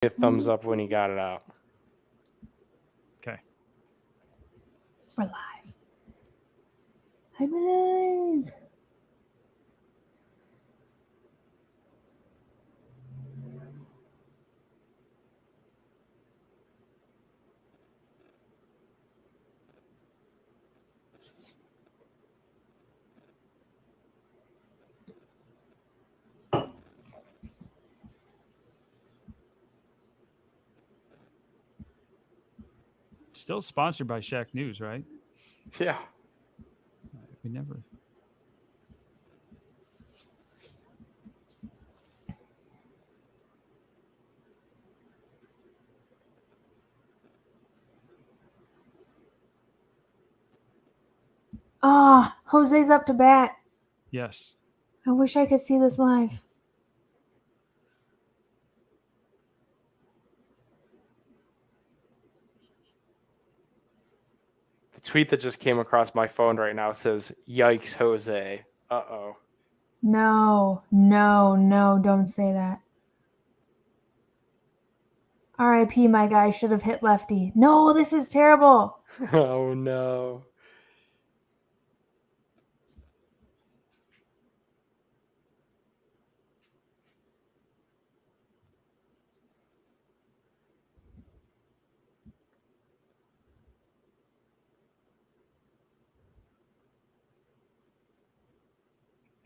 a thumbs up when you got it out. Okay. We're live. I'm alive. Still sponsored by Shaq News, right? Yeah. We never. Ah, Jose's up to bat. Yes. I wish I could see this live. The tweet that just came across my phone right now says, "Yikes, Jose." Uh-oh. No, don't say that. R.I.P. my guy should have hit lefty. No, this is terrible. Oh, no.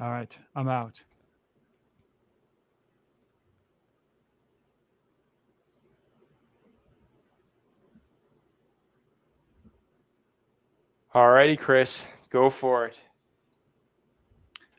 All right. I'm out. All righty, Chris. Go for it.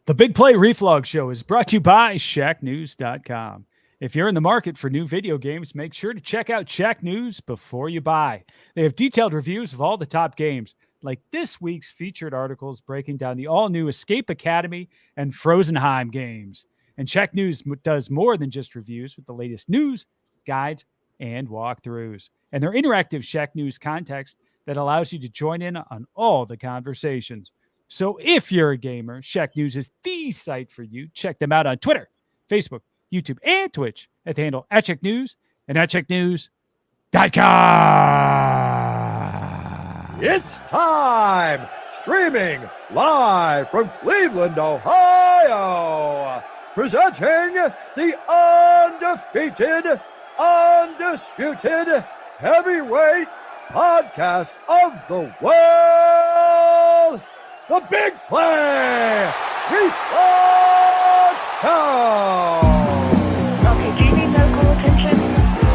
The Big Play Reflog Show is brought to you by ShaqNews.com. If you're in the market for new video games, make sure to check out Shaq News before you buy. They have detailed reviews of all the top games, like this week's featured articles breaking down the all-new Escape Academy and Frozenheim games. And Shaq News does more than just reviews with the latest news, guides, and walkthroughs. And their interactive Shaq News context that allows you to join in on all the conversations. So if you're a gamer, Shaq News is the site for you. Check them out on Twitter, Facebook, YouTube, and Twitch at the handle @CheckNews and @CheckNews.com. It's time! Streaming live from Cleveland, Ohio! Presenting the undefeated, undisputed heavyweight podcast of the world! The Big Play Reflog Show! Okay, do you need medical attention?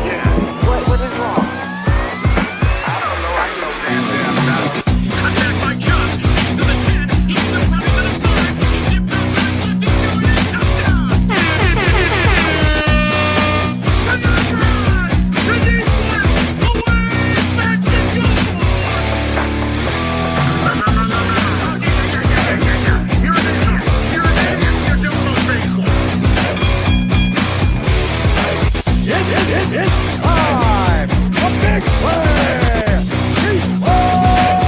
Yeah. What is wrong? I don't know. I know damn well. Attack by Chuck. To the 10. He's still running to the 5. He dips out back. Touchdown. Swing on drive. To deep left. Away. Back to goal. It's time! The Big Play! Reflog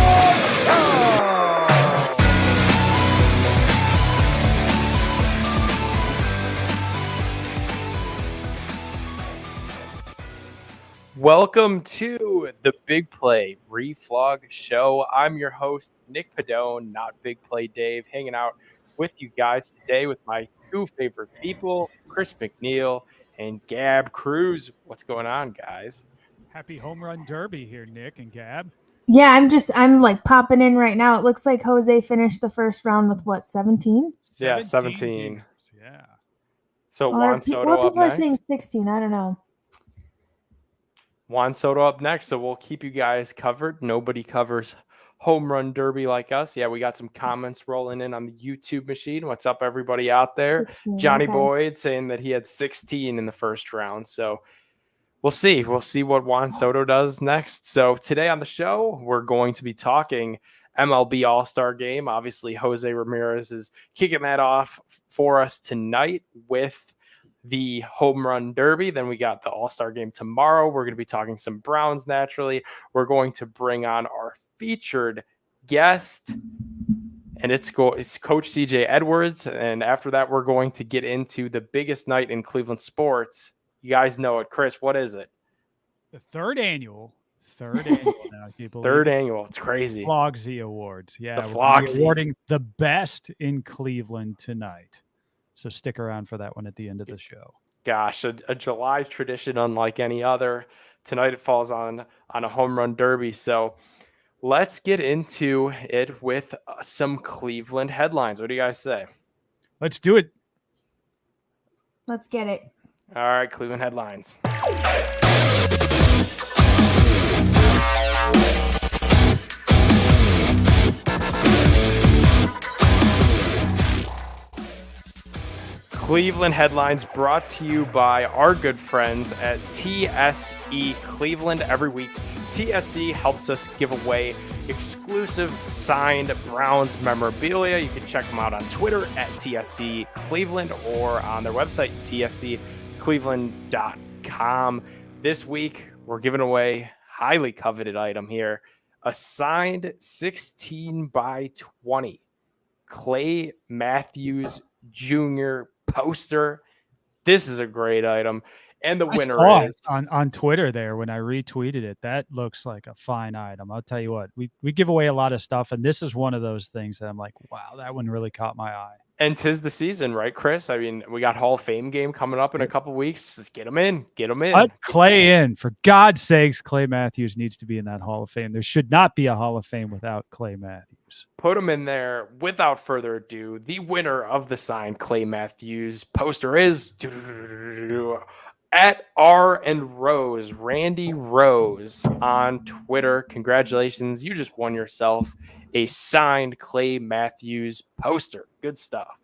Welcome to the Big Play Reflog Show. I'm your host, Nick Padone, not Big Play Dave, hanging out with you guys today with my two favorite people, Chris McNeil and Gab Cruz. What's going on, guys? Happy Home Run Derby here, Nick and Gab. Yeah, I'm like popping in right now. It looks like Jose finished the first round with what, 17? Yeah, 17. Games. Yeah. So Juan Soto up people are next. saying 16. I don't know. Juan Soto up next, so we'll keep you guys covered. Nobody covers Home Run Derby like us. Yeah, we got some comments rolling in on the YouTube machine. What's up, everybody out there? 16, Johnny okay. Boyd saying that he had 16 in the first round. So we'll see. We'll see what Juan Soto does next. So today on the show, we're going to be talking MLB All-Star Game. Obviously, Jose Ramirez is kicking that off for us tonight with the Home Run Derby. Then we got the All-Star Game tomorrow. We're going to be talking some Browns naturally. We're going to bring on our featured guest, and it's Coach CJ Edwards. And after that, we're going to get into the biggest night in Cleveland sports, You guys know it. Chris, what is it? The third annual now, people. Third annual. It's crazy. Flogsy Awards. Yeah, The we're gonna be Flogsies. awarding the best in Cleveland tonight. So stick around for that one at the end of the show. Gosh, a July tradition unlike any other. Tonight it falls on a home run derby. So let's get into it with some Cleveland headlines. What do you guys say? Let's do it. Let's get it. All right, Cleveland headlines. Cleveland headlines brought to you by our good friends at TSE Cleveland. Every week, TSE helps us give away exclusive signed Browns memorabilia. You can check them out on Twitter at TSE Cleveland or on their website, tsecleveland.com. This week, we're giving away highly coveted item here, a signed 16x20 Clay Matthews Jr. poster. This is a great item. And the winner is on Twitter there when I retweeted it. That looks like a fine item. I'll tell you what, we give away a lot of stuff, and this is one of those things that I'm like, wow, that one really caught my eye. And 'tis the season, right, Chris? I mean, we got Hall of Fame game coming up in a couple weeks. Just get them in. Get them in. Put Clay in. For God's sakes, Clay Matthews needs to be in that Hall of Fame. There should not be a Hall of Fame without Clay Matthews. Put them in there. Without further ado, the winner of the signed Clay Matthews poster is at R and Rose, Randy Rose on Twitter. Congratulations. You just won yourself a signed Clay Matthews poster. Good stuff.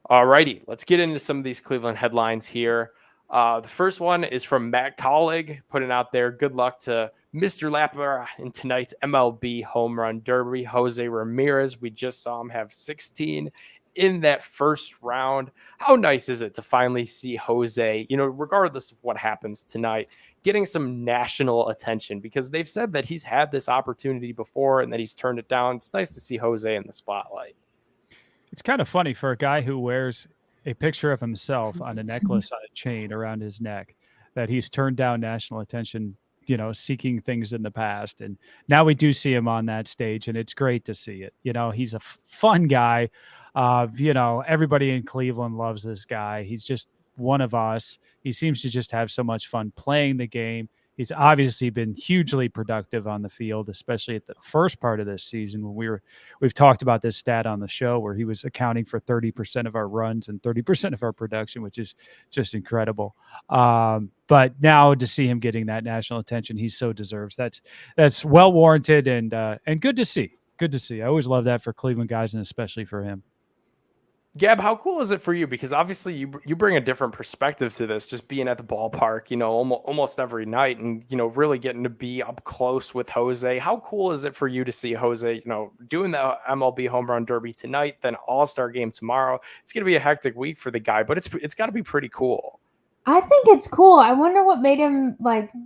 All righty, let's get into some of these Cleveland headlines here. The first one is from Matt Collig, putting out there, good luck to Mr. Lapper in tonight's MLB home run derby. Jose Ramirez, we just saw him have 16 in that first round. How nice is it to finally see Jose, regardless of what happens tonight, getting some national attention, because they've said that he's had this opportunity before and that he's turned it down. It's nice to see Jose in the spotlight. It's kind of funny for a guy who wears a picture of himself on a necklace on a chain around his neck that he's turned down national attention, seeking things in the past. And now we do see him on that stage, and it's great to see it. He's a fun guy. Everybody in Cleveland loves this guy. He's just one of us. He seems to just have so much fun playing the game. He's obviously been hugely productive on the field, especially at the first part of this season when we've talked about this stat on the show where he was accounting for 30% of our runs and 30% of our production, which is just incredible. But now to see him getting that national attention, he so deserves. That's well warranted and good to see. Good to see. I always love that for Cleveland guys and especially for him. Gab, how cool is it for you? Because obviously you bring a different perspective to this, just being at the ballpark, almost every night and, really getting to be up close with Jose. How cool is it for you to see Jose, doing the MLB home run derby tonight, then All-Star game tomorrow? It's going to be a hectic week for the guy, but it's got to be pretty cool. I think it's cool. I wonder what made him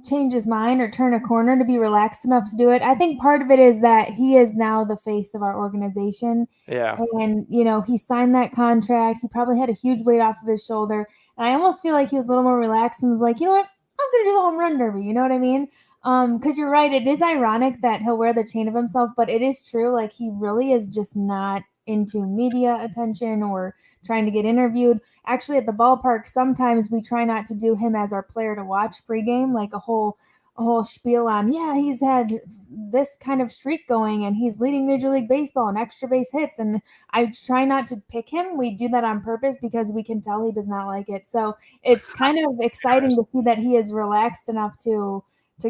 change his mind or turn a corner to be relaxed enough to do it. I think part of it is that he is now the face of our organization. Yeah. And, he signed that contract. He probably had a huge weight off of his shoulder. And I almost feel like he was a little more relaxed and was like, you know what? I'm going to do the home run derby. You know what I mean? Because you're right. It is ironic that he'll wear the chain of himself, but it is true. He really is just not into media attention or trying to get interviewed. Actually, at the ballpark, sometimes we try not to do him as our player to watch pregame, a whole spiel on, he's had this kind of streak going and he's leading Major League Baseball in extra base hits. And I try not to pick him. We do that on purpose because we can tell he does not like it. So it's kind of exciting to see that he is relaxed enough to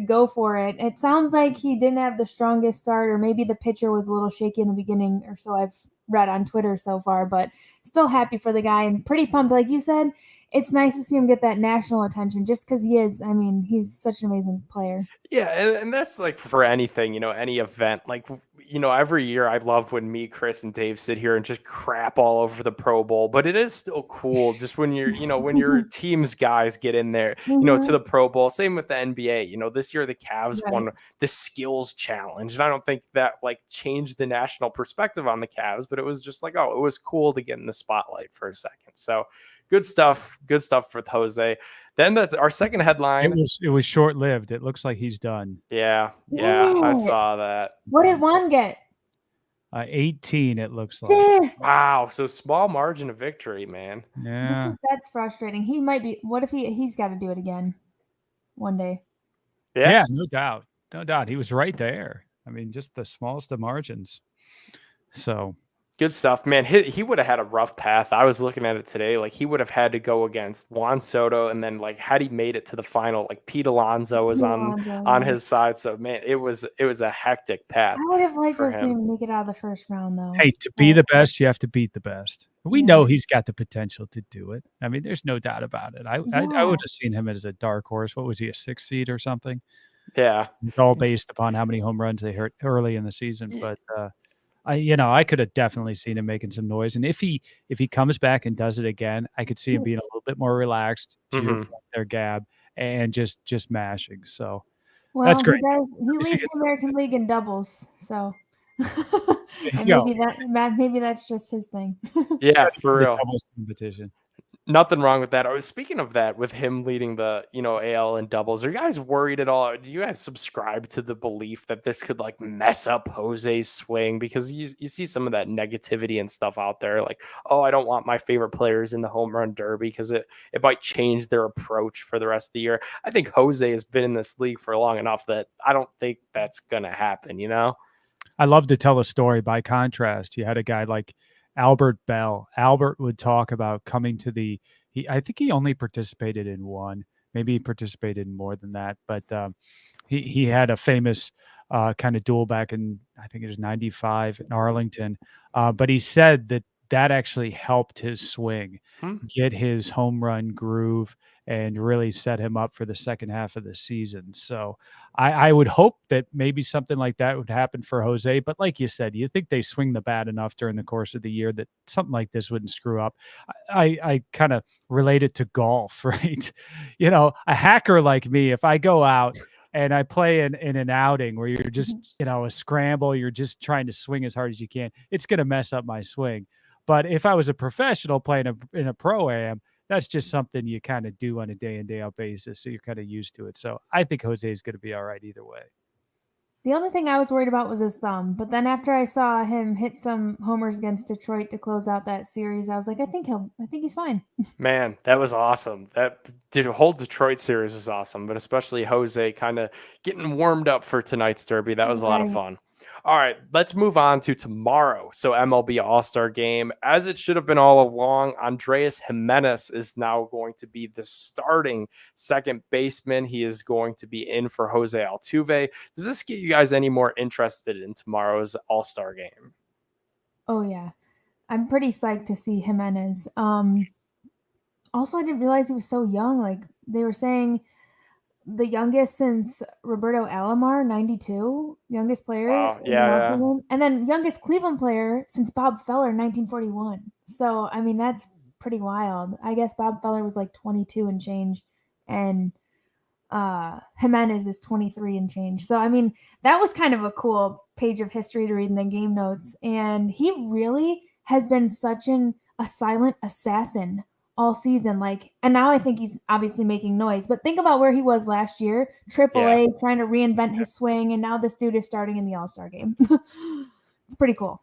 go for it. It sounds like he didn't have the strongest start, or maybe the pitcher was a little shaky in the beginning, or so I've read on Twitter so far, but still happy for the guy and pretty pumped. Like you said, it's nice to see him get that national attention just because he's such an amazing player. Yeah, and that's for anything, any event. Every year I love when me, Chris, and Dave sit here and just crap all over the Pro Bowl, but it is still cool just when you're, when your team's guys get in there, to the Pro Bowl. Same with the NBA. This year the Cavs won the skills challenge, and I don't think that changed the national perspective on the Cavs, but it was just it was cool to get in the spotlight for a second. So good stuff. Good stuff with Jose. Then that's our second headline. It was short lived. It looks like he's done. Yeah, I Dang it. saw that. What did Juan get? 18. It looks like. Dang. Wow, so small margin of victory, man. Yeah. That's frustrating. He might be. What if he's got to do it again one day? Yeah, no doubt. No doubt. He was right there. I mean, just the smallest of margins. So good stuff, man. He would have had a rough path. I was looking at it today. Like, he would have had to go against Juan Soto, and then like had he made it to the final, like Pete Alonso was on his side. So man, it was a hectic path. I would have liked to for have seen him. him make it out of the first round, though. hey, to be the best, you have to beat the best. We Yeah. know he's got the potential to do it. I mean, there's no doubt about it. I would Yeah. have seen him as a dark horse. What was he, a 6th seed or something? Yeah, It's all based upon how many home runs they hit early in the season. But I could have definitely seen him making some noise. And if he comes back and does it again, I could see him being a little bit more relaxed to your point there, Gab, and just mashing. So Well, that's great. He leads the American League in doubles, so and you maybe that's just his thing. yeah, for The real. doubles competition. Nothing wrong with that. Speaking of that, with him leading the AL in doubles, are you guys worried at all? Do you guys subscribe to the belief that this could like mess up Jose's swing? Because you see some of that negativity and stuff out there, like, oh, I don't want my favorite players in the home run derby because it might change their approach for the rest of the year. I think Jose has been in this league for long enough that I don't think that's gonna happen. I love to tell a story. By contrast, you had a guy like Albert Bell. Albert would talk about coming to I think he only participated in one. Maybe he participated in more than that. But he had a famous kind of duel back in, I think it was 95 in Arlington. But he said that actually helped his swing, get his home run groove, and really set him up for the second half of the season. So I would hope that maybe something like that would happen for Jose. But like you said, you think they swing the bat enough during the course of the year that something like this wouldn't screw up. I kind of relate it to golf, right? A hacker like me, if I go out and I play in an outing where you're just, a scramble, you're just trying to swing as hard as you can, it's going to mess up my swing. But if I was a professional playing in a pro-am, that's just something you kind of do on a day in, day out basis. So you're kind of used to it. So I think Jose is going to be all right either way. The only thing I was worried about was his thumb. But then after I saw him hit some homers against Detroit to close out that series, I was like, I think he's fine. Man, that was awesome. The whole Detroit series was awesome, but especially Jose kind of getting warmed up for tonight's derby. That was a lot of fun. All right, let's move on to tomorrow. So MLB All-Star Game, as it should have been all along, Andreas Jimenez is now going to be the starting second baseman. He is going to be in for Jose Altuve. Does this get you guys any more interested in tomorrow's All-Star Game? Oh, yeah. I'm pretty psyched to see Jimenez. Also, I didn't realize he was so young. Like, they were saying the youngest since Roberto Alomar, 92, youngest player. Wow, yeah. And then youngest Cleveland player since Bob Feller, 1941. So, I mean, that's pretty wild. I guess Bob Feller was like 22 and change, and Jimenez is 23 and change. So, I mean, that was kind of a cool page of history to read in the game notes. And he really has been such a silent assassin all season. And now I think he's obviously making noise, but think about where he was last year, AAA, trying to reinvent his swing. And now this dude is starting in the All-Star game. It's pretty cool.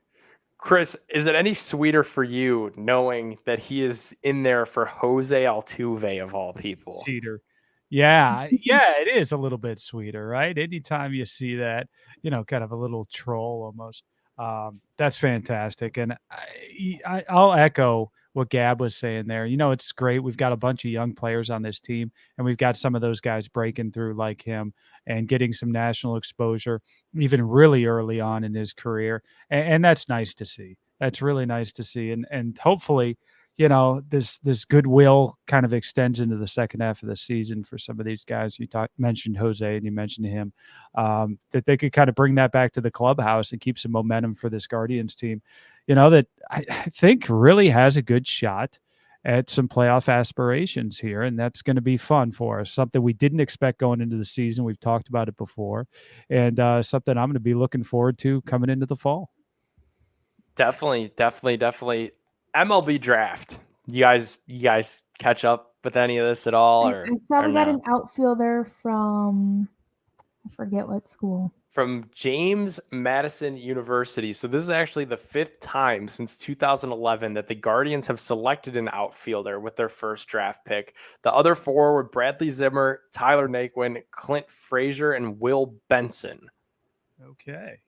Chris, is it any sweeter for you knowing that he is in there for Jose Altuve of all people? Cheater. Yeah, it is a little bit sweeter, right? Anytime you see that, kind of a little troll almost. That's fantastic. And I'll echo what Gab was saying there. It's great. We've got a bunch of young players on this team, and we've got some of those guys breaking through like him and getting some national exposure, even really early on in his career. And that's nice to see. That's really nice to see. And hopefully, this goodwill kind of extends into the second half of the season for some of these guys. You mentioned Jose and you mentioned him, that they could kind of bring that back to the clubhouse and keep some momentum for this Guardians team, that I think really has a good shot at some playoff aspirations here. And that's going to be fun for us. Something we didn't expect going into the season. We've talked about it before, and something I'm going to be looking forward to coming into the fall. Definitely. MLB Draft. You guys catch up with any of this at all? I saw or we got no? an outfielder from, I forget what school. From James Madison University. So this is actually the 5th time since 2011 that the Guardians have selected an outfielder with their first draft pick. The other 4 were Bradley Zimmer, Tyler Naquin, Clint Frazier, and Will Benson. Okay.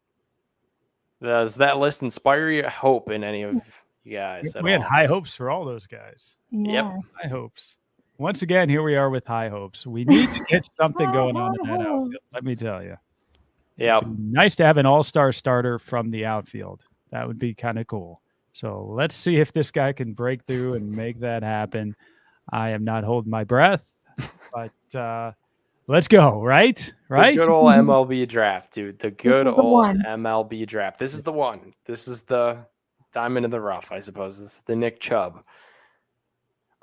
Does that list inspire you hope in any of you guys at We had all? high hopes for all those guys. Yeah. High hopes. Once again, here we are with high hopes. We need to get something going on in that outfield. Let me tell you. Yeah. Nice to have an all-star starter from the outfield. That would be kind of cool. So let's see if this guy can break through and make that happen. I am not holding my breath, but let's go, right? Right? The good old MLB draft, dude. The good is the old one. MLB draft. This is the one. This is the diamond in the rough, I suppose. This is the Nick Chubb.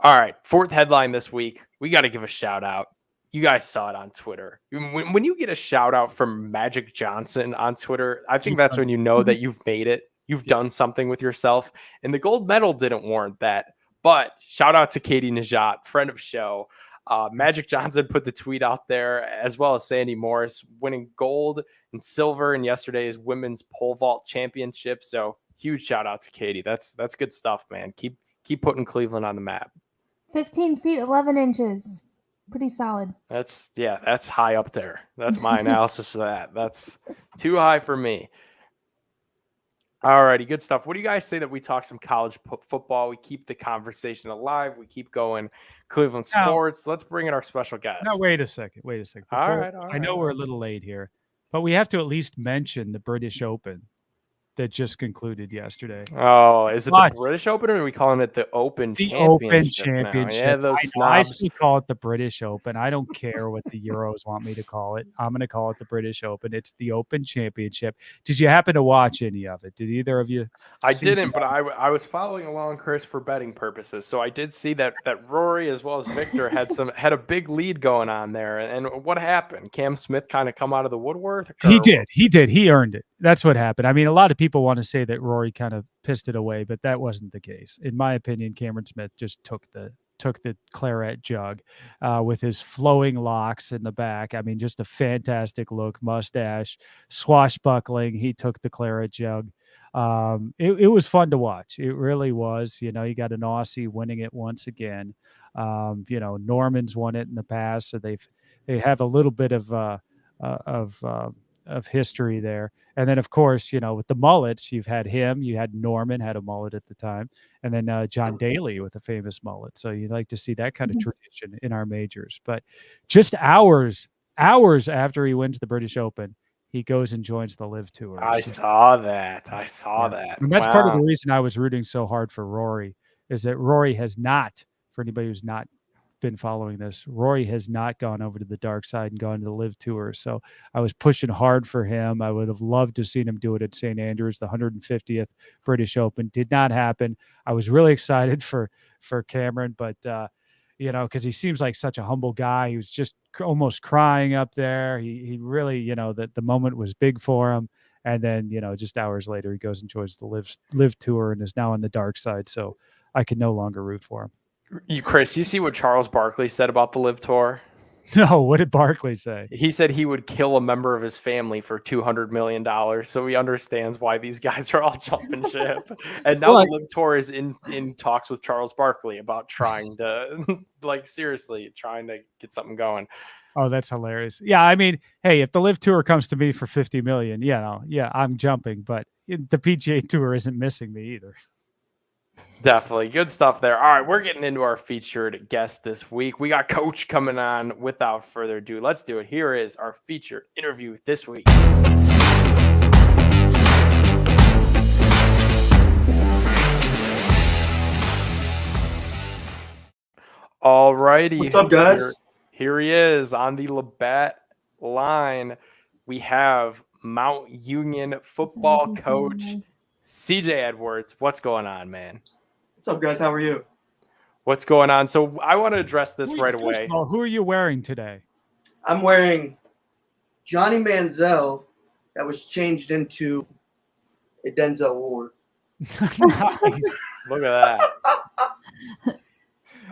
All right, 4th headline this week. We got to give a shout out. You guys saw it on Twitter. When you get a shout out from Magic Johnson on Twitter, I think that's when you know that you've made it. You've done something with yourself. And the gold medal didn't warrant that. But shout out to Katie Najat, friend of show. Magic Johnson put the tweet out there, as well as Sandy Morris, winning gold and silver in yesterday's women's pole vault championship. So huge shout out to Katie. That's good stuff, man. Keep putting Cleveland on the map. 15 feet, 11 inches. Pretty solid. That's high up there. That's my analysis of that. That's too high for me. All righty, good stuff. What do you guys say that we talk some college football? We keep the conversation alive. We keep going Cleveland sports. Let's bring in our special guest. No, wait a second. All right. I know we're a little late here, but we have to at least mention the British Open that just concluded yesterday. Oh, is it the British Open, or are we calling it the Open Championship? Open Championship. Yeah, those I snobs. still call it the British Open. I don't care what the Euros want me to call it. I'm going to call it the British Open. It's the Open Championship. Did you happen to watch any of it? Did either of you? I didn't, but I was following along, Chris, for betting purposes. So I did see that Rory as well as Victor had a big lead going on there. And what happened? Cam Smith kind of come out of the woodwork? He did. He earned it. That's what happened. I mean, a lot of people want to say that Rory kind of pissed it away, but that wasn't the case. In my opinion, Cameron Smith just took the claret jug with his flowing locks in the back. I mean, just a fantastic look, mustache, swashbuckling. He took the claret jug. It was fun to watch. It really was. You know, you got an Aussie winning it once again. You know, Norman's won it in the past, so they have a little bit of history there. And then, of course, you know, with the mullets, you had Norman had a mullet at the time, and then John Daly with a famous mullet. So you'd like to see that kind of tradition in our majors. But just hours after he wins the British Open, he goes and joins the Live Tour. I saw that. And that's part of the reason I was rooting so hard for Rory, is that Rory has not, for anybody who's not been following this, Rory has not gone over to the dark side and gone to the Live Tour. So I was pushing hard for him. I would have loved to seen him do it at St. Andrews, the 150th British Open. Did not happen. I was really excited for Cameron, but you know, because he seems like such a humble guy. He was just almost crying up there. He really, you know, that the moment was big for him. And then, you know, just hours later, he goes and joins the Live Tour and is now on the dark side. So I can no longer root for him. Chris, you see what Charles Barkley said about the Live Tour? No, what did Barkley say? He said he would kill a member of his family for $200 million. So he understands why these guys are all jumping ship. And now the Live Tour is in talks with Charles Barkley about trying to, seriously, trying to get something going. Oh, that's hilarious. Yeah, I mean, hey, if the Live Tour comes to me for $50 million, I'm jumping. But the PGA Tour isn't missing me either. Definitely. Good stuff there. All right, we're getting into our featured guest this week. We got Coach coming on. Without further ado, let's do it. Here is our featured interview this week. All righty. What's up, guys? Here he is on the Labatt line. We have Mount Union football coach CJ Edwards. What's going on, man? What's up, guys? How are you? What's going on? So I want to address this right away. Who are you wearing today? I'm wearing Johnny Manziel that was changed into a Denzel Ward. Nice. Look at that.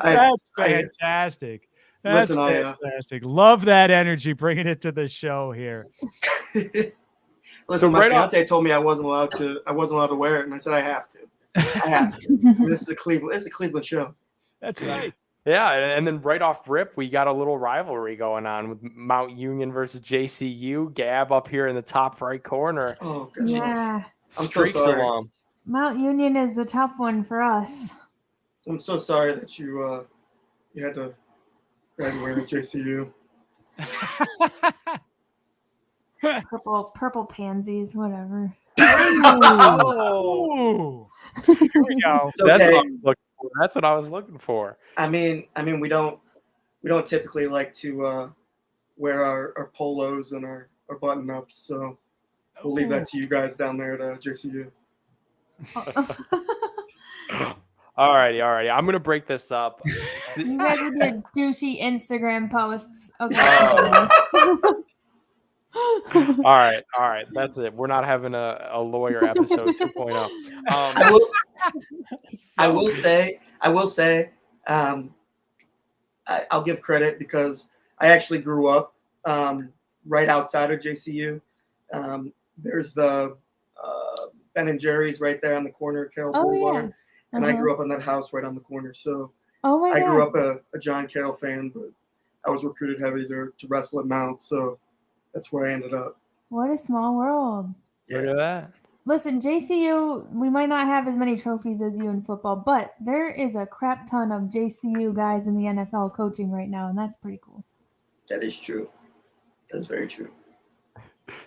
That's fantastic. That's Listen, fantastic. Love that energy, bringing it to the show here. Listen, my fiance told me I wasn't allowed to wear it, and I said I have to. I have to. This is a Cleveland show. That's right. Yeah, and then right off rip, we got a little rivalry going on with Mount Union versus JCU. Gab up here in the top right corner. Oh, gosh. Yeah. Streaks sorry. along. Mount Union is a tough one for us. I'm so sorry that you had to graduate at JCU. Purple pansies, whatever. Oh, here we go. That's okay. what I was looking for. That's what I was looking for. I mean, we don't typically like to wear our polos and our button ups, so we'll leave that to you guys down there at JCU. All righty. I'm gonna break this up. You guys with your douchey Instagram posts. Okay. All right. That's it. We're not having a lawyer episode 2.0. I will say, I'll give credit because I actually grew up right outside of JCU. There's the Ben and Jerry's right there on the corner of Carroll Boulevard. Yeah. And I grew up in that house right on the corner. So I grew up a John Carroll fan, but I was recruited heavy to wrestle at Mount. So that's where I ended up. What a small world. Look at that. Listen, JCU, we might not have as many trophies as you in football, but there is a crap ton of JCU guys in the NFL coaching right now, and that's pretty cool. That is true. That's very true.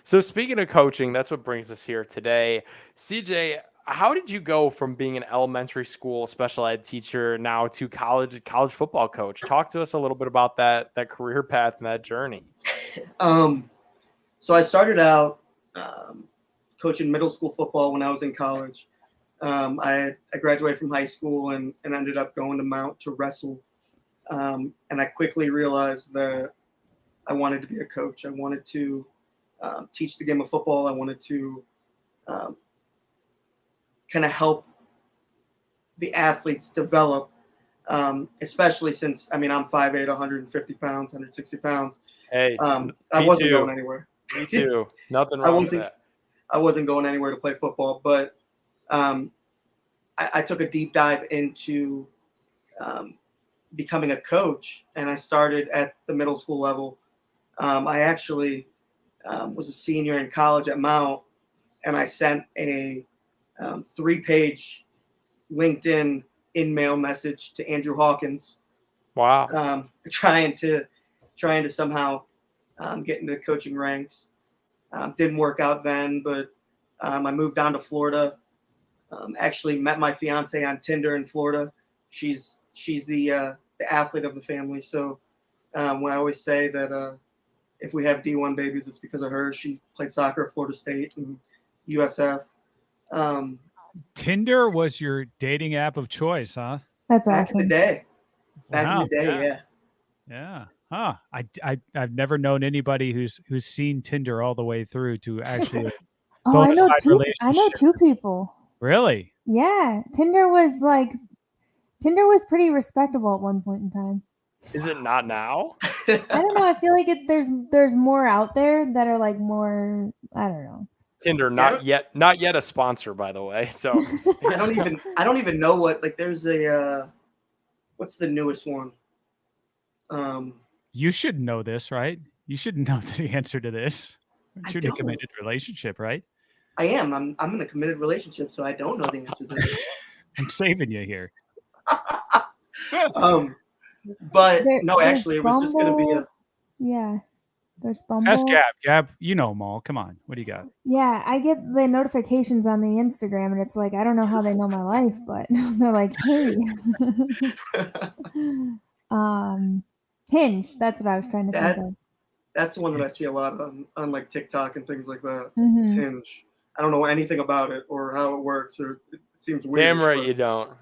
So speaking of coaching, that's what brings us here today. CJ, how did you go from being an elementary school special ed teacher now to college football coach? Talk to us a little bit about that career path and that journey. So I started out coaching middle school football when I was in college. I graduated from high school and ended up going to Mount to wrestle. And I quickly realized that I wanted to be a coach. I wanted to teach the game of football. I wanted to kind of help the athletes develop, especially since, I'm 5'8", 150 pounds, 160 pounds. Hey, I wasn't going anywhere. Me too. Nothing wrong with that. I wasn't going anywhere to play football, but I took a deep dive into becoming a coach, and I started at the middle school level. I actually was a senior in college at Mount, and I sent a 3-page LinkedIn in-mail message to Andrew Hawkins. Wow. Trying to somehow get into the coaching ranks. Didn't work out then, but I moved down to Florida. Actually met my fiance on Tinder in Florida. She's the athlete of the family. So when I always say that if we have D1 babies, it's because of her. She played soccer at Florida State and USF. Tinder was your dating app of choice, huh? That's Back awesome. in the day. Wow. Yeah. Yeah. Huh. I've never known anybody who's seen Tinder all the way through to actually. Oh, I know bonafide I know relationship. 2 people. Really? Yeah, Tinder was pretty respectable at one point in time. Is it not now? I don't know. I feel like there's more out there that are like more. I don't know. Tinder, not yet a sponsor, by the way. So I don't even know what, like, there's a what's the newest one? You should know this, right? You should know the answer to this. You're in a don't. committed relationship, right? I am. I'm in a committed relationship, so I don't know the answer to this. I'm saving you here. But There- no, there's actually, it was just going to be a. Yeah, there's Bumble. Ask Gab. Gab, you know them all. Come on. What do you got? Yeah, I get the notifications on the Instagram, and it's like I don't know how they know my life, but they're like, "Hey." Hinge. That's what I was trying to think of. That's the one that I see a lot on like TikTok and things like that. Mhm. Hinge. I don't know anything about it or how it works, or it seems weird. damn right but- you don't.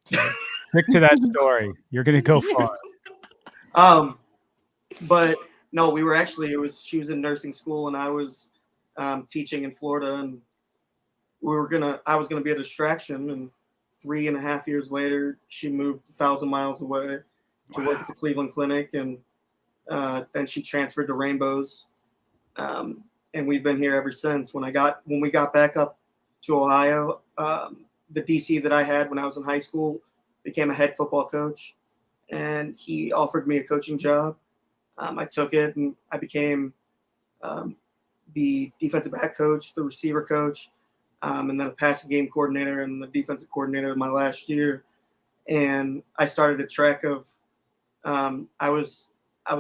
Stick to that story. You're going to go far. But no, she was in nursing school and I was teaching in Florida, and I was gonna be a distraction and 3.5 years later, she moved 1,000 miles away to work at the Cleveland Clinic, and then she transferred to Rainbows, and we've been here ever since. When we got back up to Ohio, the DC that I had when I was in high school became a head football coach, and he offered me a coaching job. I took it, and I became the defensive back coach, the receiver coach, and then a passing game coordinator and the defensive coordinator my last year. And I started a trek of I was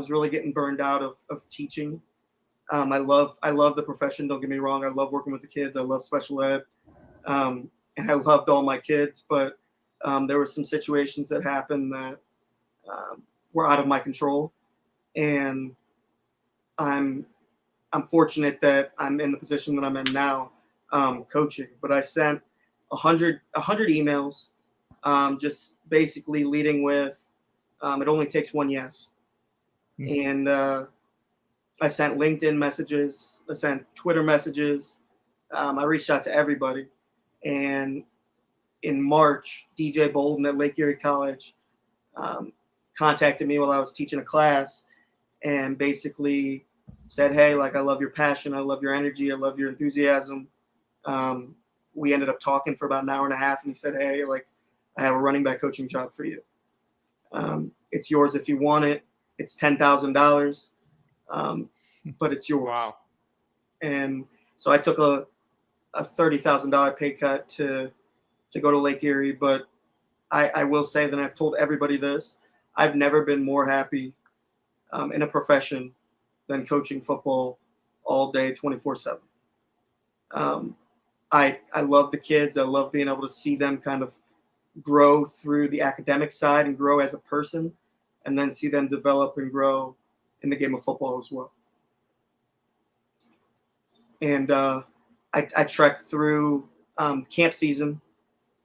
really getting burned out of teaching. I love the profession. Don't get me wrong. I love working with the kids. I love special ed, and I loved all my kids. But there were some situations that happened that were out of my control, and I'm fortunate that I'm in the position that I'm in now, coaching. But I sent 100 emails, just basically leading with, it only takes one yes. And I sent LinkedIn messages. I sent Twitter messages. I reached out to everybody. And in March, DJ Bolden at Lake Erie College contacted me while I was teaching a class and basically said, hey, like, I love your passion. I love your energy. I love your enthusiasm. We ended up talking for about an hour and a half, and he said, hey, like, I have a running back coaching job for you. It's yours if you want it. It's $10,000, but it's yours. Wow. And so I took a $30,000 pay cut to go to Lake Erie. But I will say that I've told everybody this. I've never been more happy in a profession than coaching football all day, 24/7. I love the kids. I love being able to see them kind of grow through the academic side and grow as a person, and then see them develop and grow in the game of football as well. And I trekked through camp season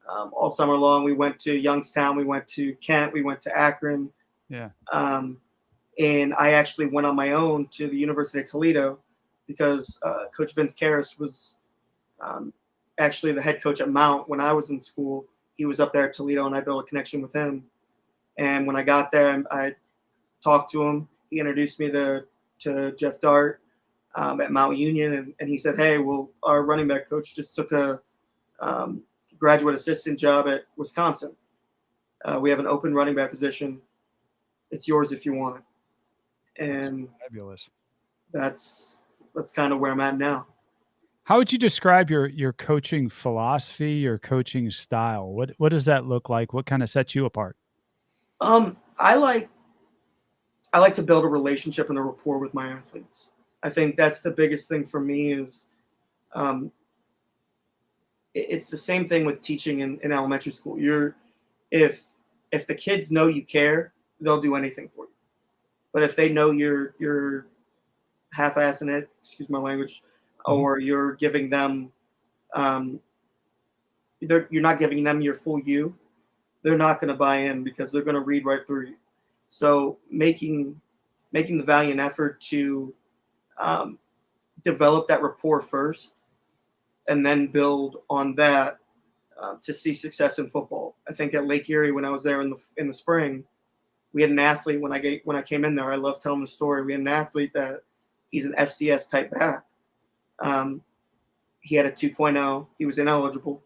all summer long. We went to Youngstown, we went to Kent, we went to Akron. Yeah. And I actually went on my own to the University of Toledo because Coach Vince Karras was actually the head coach at Mount when I was in school. He was up there at Toledo, and I built a connection with him. And when I got there, I talked to him. He introduced me to Jeff Dart at Mount Union, and he said, hey, well, our running back coach just took a graduate assistant job at Wisconsin. We have an open running back position. It's yours if you want it. And Fabulous. That's kind of where I'm at now. How would you describe your coaching philosophy, your coaching style? What does that look like? What kind of sets you apart? I like to build a relationship and a rapport with my athletes. I think that's the biggest thing for me is it's the same thing with teaching in elementary school. If the kids know you care, they'll do anything for you. But if they know you're half-assing it, excuse my language, or you're giving them you're not giving them your full you, they're not going to buy in because they're going to read right through you. So making the valiant effort to develop that rapport first and then build on that to see success in football. I think at Lake Erie, when I was there in the spring, we had an athlete when I came in there. I love telling the story. We had an athlete that he's an FCS type back. He had a 2.0. He was ineligible.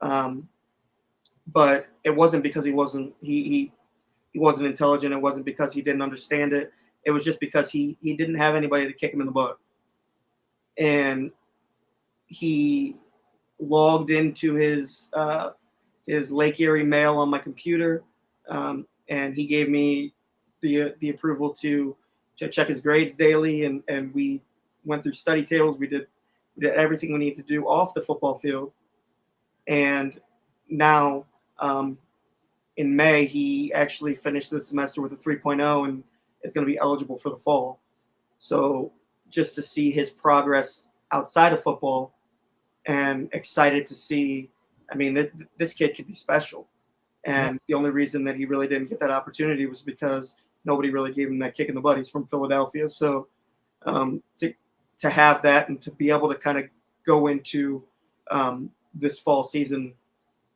But it wasn't because he wasn't intelligent. It wasn't because he didn't understand it. It was just because he didn't have anybody to kick him in the butt. And he logged into his Lake Erie mail on my computer, and he gave me the approval to check his grades daily, and we went through study tables. We did everything we needed to do off the football field. And now in May, he actually finished the semester with a 3.0 and is going to be eligible for the fall. So just to see his progress outside of football, and excited to see, I mean, this kid could be special. And the only reason that he really didn't get that opportunity was because nobody really gave him that kick in the butt. He's from Philadelphia. So to have that and to be able to kind of go into this fall season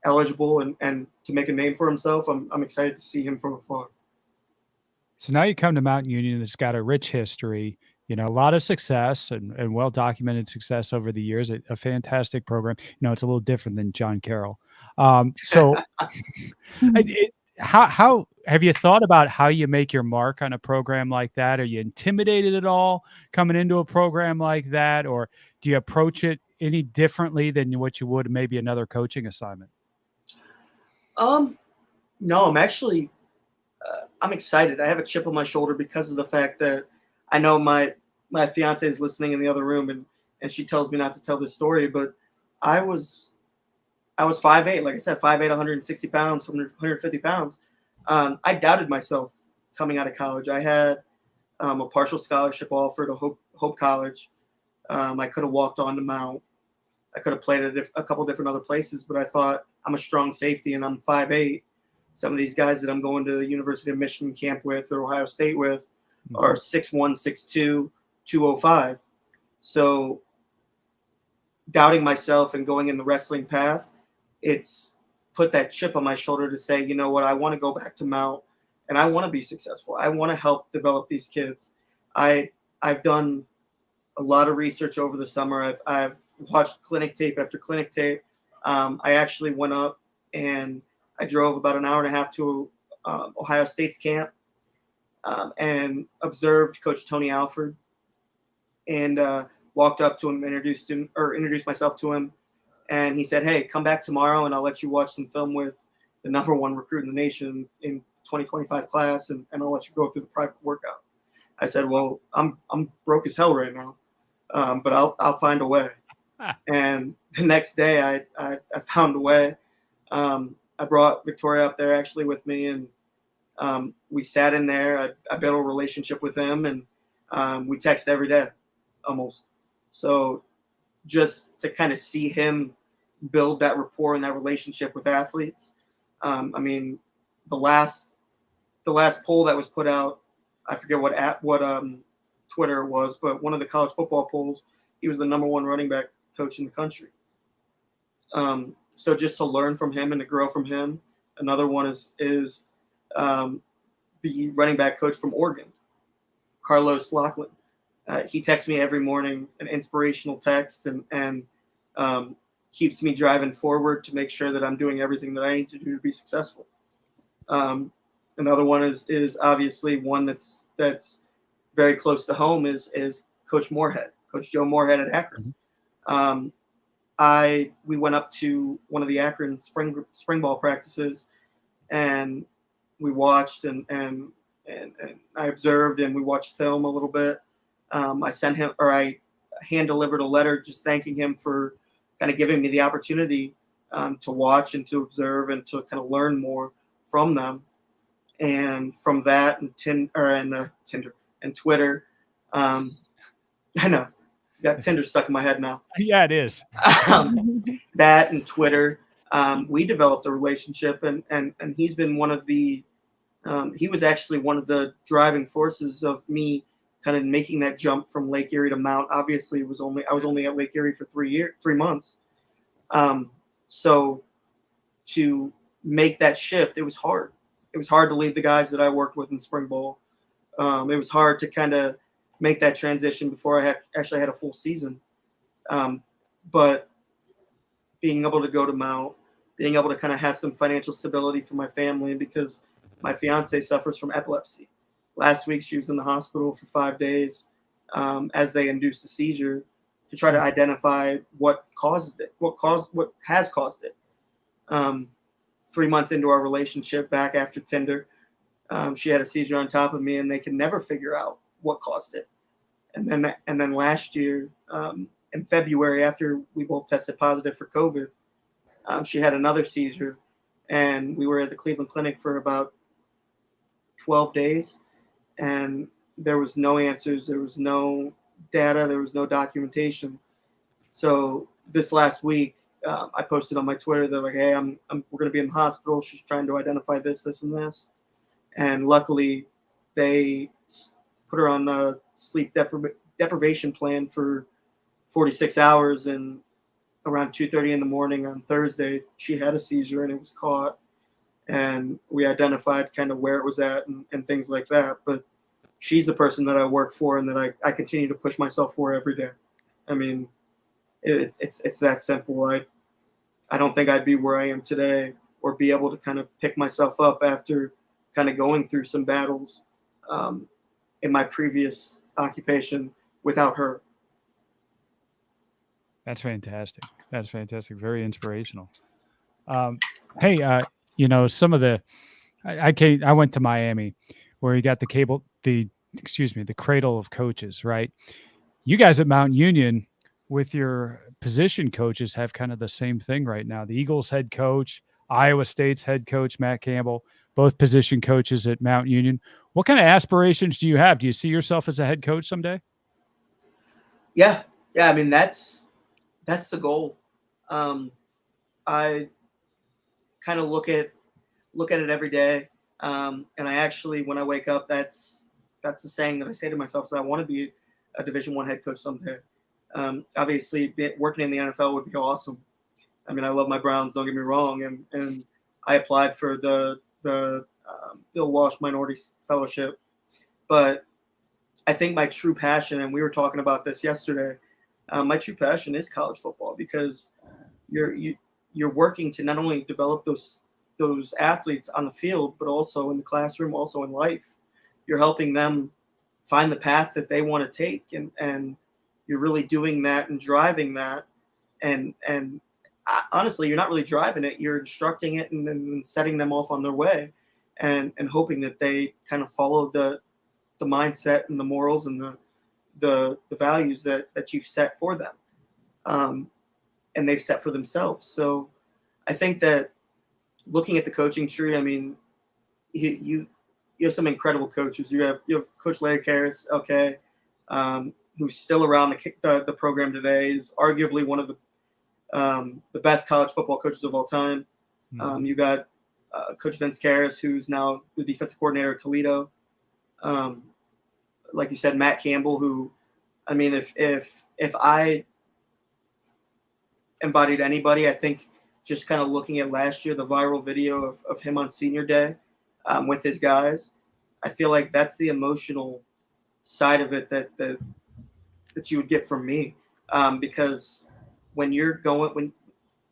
eligible and to make a name for himself. I'm excited to see him from afar. So now you come to Mountain Union that's got a rich history, a lot of success and well-documented success over the years, a fantastic program. It's a little different than John Carroll. So how have you thought about how you make your mark on a program like that? Are you intimidated at all coming into a program like that? Or do you approach it any differently than what you would maybe another coaching assignment? No, I'm actually, I'm excited. I have a chip on my shoulder because of the fact that I know my fiance is listening in the other room, and she tells me not to tell this story, but I was 5'8", like I said, 5'8", 160 pounds, 150 pounds. I doubted myself coming out of college. I had a partial scholarship offer to Hope College. I could have walked on to Mount. I could have played at a couple different other places, but I thought, I'm a strong safety and I'm 5'8". Some of these guys that I'm going to the University of Michigan camp with or Ohio State with are 6'1", 6'2", 205. So doubting myself and going in the wrestling path, it's put that chip on my shoulder to say, you know what, I want to go back to Mount and I want to be successful. I want to help develop these kids. I've done a lot of research over the summer. I've watched clinic tape after clinic tape. I actually went up and I drove about an hour and a half to Ohio State's camp and observed Coach Tony Alford and walked up to him, introduced myself to him. And he said, hey, come back tomorrow and I'll let you watch some film with the #1 recruit in the nation in 2025 class, and I'll let you go through the private workout. I said, well, I'm broke as hell right now, but I'll find a way. And the next day I found a way. I brought Victoria up there actually with me, and we sat in there. I built a relationship with him, and we text every day almost. So just to kind of see him build that rapport and that relationship with athletes. I mean, the last poll that was put out, I forget what Twitter it was, but one of the college football polls, he was the #1 running back coach in the country. So just to learn from him and to grow from him. Another one is the running back coach from Oregon, Carlos Lachlan. He texts me every morning, an inspirational text, and keeps me driving forward to make sure that I'm doing everything that I need to do to be successful. Another one is obviously one that's very close to home is Coach Joe Moorhead at Akron. We went up to one of the Akron spring ball practices, and we watched and I observed, and we watched film a little bit. I hand delivered a letter just thanking him for kind of giving me the opportunity to watch and to observe and to kind of learn more from them. And from that and Tinder and Twitter, I know, got Tinder stuck in my head now. Yeah, it is. That and Twitter, we developed a relationship, and he's been one of the he was actually one of the driving forces of me kind of making that jump from Lake Erie to Mount. Obviously, I was only at Lake Erie for 3 months. So to make that shift, it was hard. It was hard to leave the guys that I worked with in spring ball. It was hard to kind of make that transition before I actually had a full season. But being able to go to Mount, being able to kind of have some financial stability for my family, because my fiance suffers from epilepsy. Last week, she was in the hospital for 5 days as they induced a seizure to try to identify what caused it, what has caused it. 3 months into our relationship, back after Tinder, she had a seizure on top of me, and they could never figure out what caused it. And then last year, in February, after we both tested positive for COVID, she had another seizure, and we were at the Cleveland Clinic for about 12 days, and there was no answers, there was no data, there was no documentation. So this last week, I posted on my Twitter, they're like, hey, we're going to be in the hospital. She's trying to identify this, and this. And luckily, they put her on a sleep deprivation plan for 46 hours. And around 2:30 in the morning on Thursday, she had a seizure and it was caught. And we identified kind of where it was at and things like that. But she's the person that I work for and that I continue to push myself for every day. I mean, it's that simple. I don't think I'd be where I am today or be able to kind of pick myself up after kind of going through some battles in my previous occupation without her. That's fantastic. That's fantastic. Very inspirational. Hey, you know, some of the I went to Miami where you got the cradle of coaches, right? You guys at Mount Union with your position coaches have kind of the same thing right now. The Eagles head coach, Iowa State's head coach, Matt Campbell, both position coaches at Mount Union. What kind of aspirations do you have? Do you see yourself as a head coach someday? Yeah. I mean, that's the goal. I kind of look at it every day. And I actually, when I wake up, that's the saying that I say to myself is I want to be a Division I head coach someday. Obviously, working in the NFL would be awesome. I mean, I love my Browns, don't get me wrong. And I applied for the Bill Walsh Minority Fellowship. But I think my true passion, and we were talking about this yesterday, my true passion is college football because you're working to not only develop those athletes on the field, but also in the classroom, also in life. You're helping them find the path that they want to take, and you're really doing that and driving that. And honestly, you're not really driving it. You're instructing it and then setting them off on their way, and hoping that they kind of follow the mindset and the morals and the values that you've set for them, and they've set for themselves. So I think that looking at the coaching tree, I mean, you have some incredible coaches. You have Coach Larry Karras, okay, who's still around the program today, is arguably one of the best college football coaches of all time. Mm-hmm. You got Coach Vince Karras, who's now the defensive coordinator at Toledo. Like you said, Matt Campbell, who, I mean, if I embodied anybody, I think just kind of looking at last year, the viral video of him on senior day with his guys, I feel like that's the emotional side of it that you would get from me, because when you're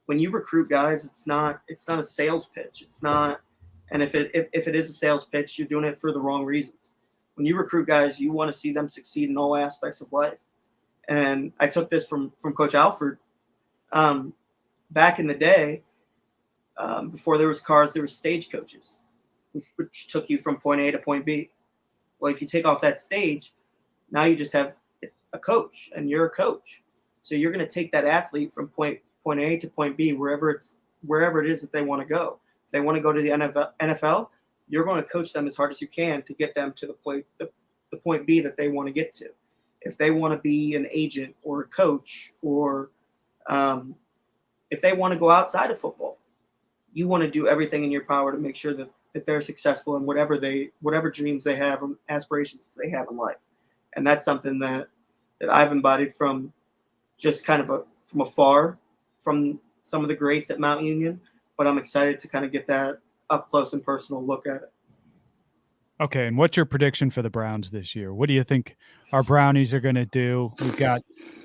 when you recruit guys, it's not a sales pitch. It's not, and if it is a sales pitch, you're doing it for the wrong reasons. When you recruit guys, you want to see them succeed in all aspects of life. And I took this from Coach Alford. Back in the day, before there was cars, there were stagecoaches, which took you from point A to point B. Well, if you take off that stage, now you just have a coach, and you're a coach. So you're going to take that athlete from point A to point B, wherever it is that they want to go. If they want to go to the NFL, you're going to coach them as hard as you can to get them to the point B that they want to get to. If they want to be an agent or a coach, or if they want to go outside of football, you want to do everything in your power to make sure that they're successful in whatever dreams they have and aspirations they have in life. And that's something that I've embodied from just kind of from afar from some of the greats at Mount Union, but I'm excited to kind of get that up close and personal look at it. Okay, and what's your prediction for the Browns this year? What do you think our Brownies are going to do? We've got,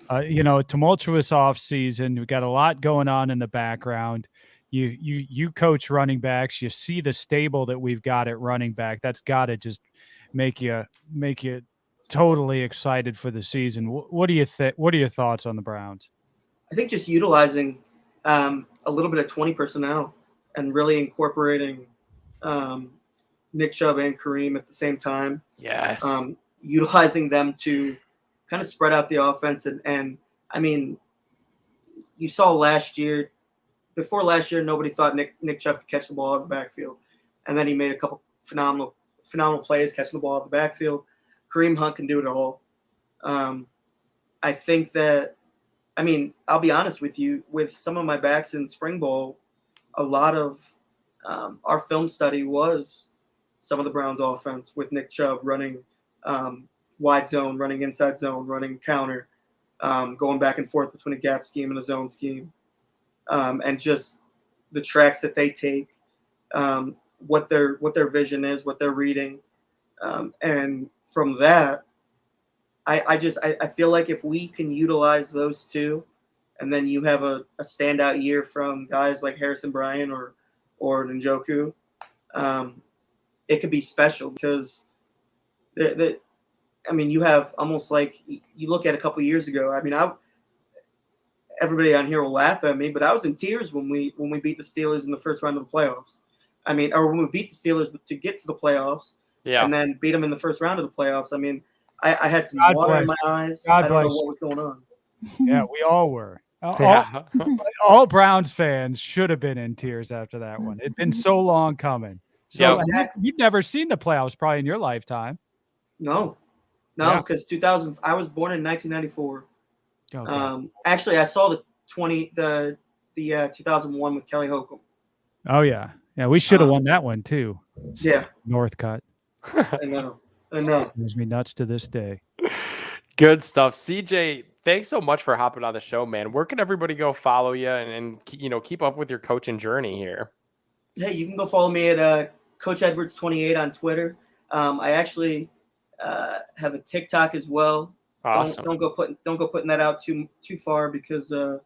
a tumultuous off season. We've got a lot going on in the background. You coach running backs. You see the stable that we've got at running back. That's got to just make you totally excited for the season. What do you think? What are your thoughts on the Browns? I think just utilizing a little bit of 20 personnel and really incorporating Nick Chubb and Kareem at the same time. Yes. Utilizing them to kind of spread out the offense. And I mean, you saw last year, before last year, nobody thought Nick Chubb could catch the ball out of the backfield. And then he made a couple phenomenal plays catching the ball out of the backfield. Kareem Hunt can do it all. I think that, I mean, I'll be honest with you, with some of my backs in spring ball, a lot of our film study was some of the Browns offense with Nick Chubb running wide zone, running inside zone, running counter. going back and forth between a gap scheme and a zone scheme, and just the tracks that they take, what their vision is, what they're reading, and from that, I feel like if we can utilize those two, and then you have a standout year from guys like Harrison Bryant or Njoku, it could be special because you have almost like you look at a couple years ago. I mean, everybody on here will laugh at me, but I was in tears when we beat the Steelers in the first round of the playoffs. I mean, or when we beat the Steelers to get to the playoffs, and then beat them in the first round of the playoffs. I mean, I had some water in my eyes. I don't know what was going on. Yeah, we all were. All Browns fans should have been in tears after that one. It'd been so long coming. So you've never seen the playoffs probably in your lifetime. No, because 2000. I was born in 1994. Okay. Actually, I saw the 2001 with Kelly Holcomb. Oh yeah, we should have won that one too. Yeah, Northcutt. I know. Drives me nuts to this day. Good stuff, CJ. Thanks so much for hopping on the show, man. Where can everybody go follow you and keep up with your coaching journey here? Hey, you can go follow me at Coach Edwards 28 on Twitter. I actually have a TikTok as well. Awesome. Don't go putting that out too far because I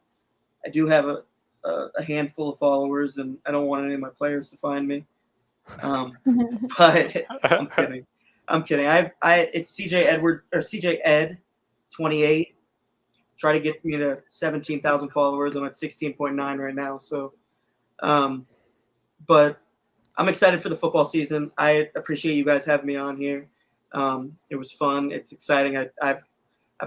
do have a handful of followers and I don't want any of my players to find me. But I'm kidding. It's CJ Edward or CJ Ed 28. Try to get me to 17,000 followers. I'm at 16.9 right now. So, but I'm excited for the football season. I appreciate you guys having me on here. It was fun. It's exciting. I've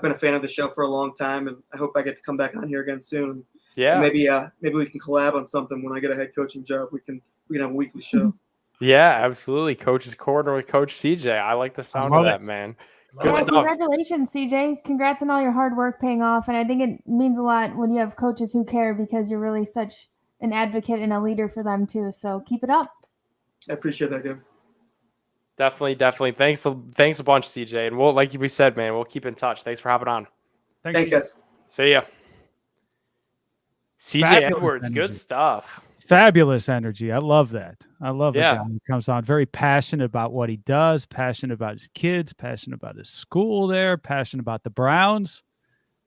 been a fan of the show for a long time, and I hope I get to come back on here again soon. Yeah. And maybe we can collab on something when I get a head coaching job. We can have a weekly show. Yeah, absolutely. Coach's Corner with Coach CJ. I like the sound of that, man. Good stuff. Congratulations, CJ. Congrats on all your hard work paying off. And I think it means a lot when you have coaches who care because you're really such an advocate and a leader for them too. So keep it up. I appreciate that, Gabe. Definitely. Thanks a bunch, CJ. And we'll, like we said, man, we'll keep in touch. Thanks for hopping on. Thanks guys. See ya. CJ Fabulous Edwards, energy. Good stuff. Fabulous energy. I love that. I love a Yeah. guy who comes on very passionate about what he does, passionate about his kids, passionate about his school there, passionate about the Browns.